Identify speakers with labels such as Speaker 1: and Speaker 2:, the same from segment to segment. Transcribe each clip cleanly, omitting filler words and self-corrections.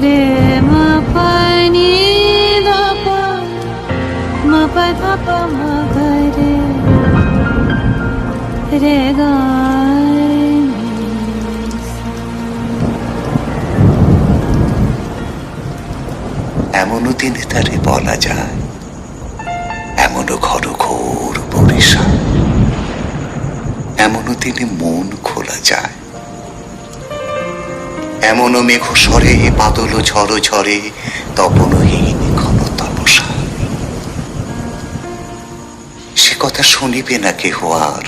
Speaker 1: রে মা পা নি ধা পা মা পা ধা পা মা গা রে গা নি সা।
Speaker 2: এমনও দিনে তারে বলা যায়, এমনও ঘর ঘোর বরিশাল, এমনও দিনে মন খোলা যায়, এমনও মেঘ সরে বাদল ঝড় ঝরে তপনহীন ঘন তপসা। সে কথা শুনিবে না কেহ আর,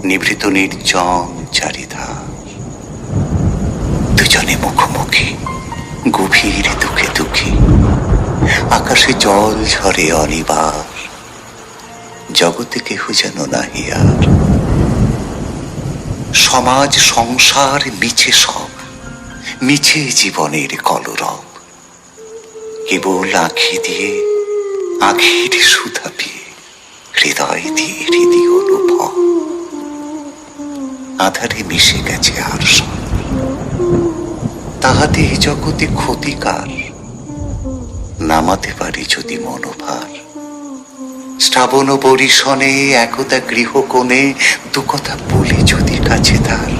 Speaker 2: নিভৃত নির্জন চারিধার। দুজনে মুখোমুখি গভীর দুঃখে দুঃখী, আকাশে জল ঝরে অনিবার, জগতে কেহ যেন নাহি আর। সমাজ সংসার মিছে সব, মিছে জীবনের কলরব, কেবল আঁখি দিয়ে আঁখির সুধা পিয়ে, হৃদয় দিয়ে হৃদয় অনুভব, আধারে মিশে গেছে আর সব। তাহাতে এই জগতে ক্ষতিকার, নামাতে পারি যদি মনোভার। শ্রাবণ বরিশনে একদা গৃহকোণে দু কথা বলি যদি কাছে তার,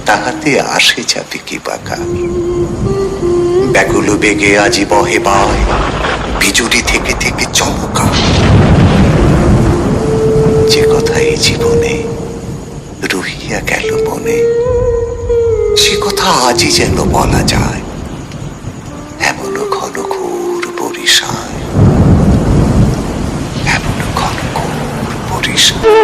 Speaker 2: তাহাতে আসে যাবে কি বাকার। ব্যাকুল বেগে আজি বহে বায়, বিজুলি থেকে থেকে চমকার। যে কথা এই জীবনে রহিয়া গেল মনে, সে কথা আজই যেন বলা যায়, এমনও ঘন ঘোর বরিশাল, এমনও ঘন ঘোর বরিশাল।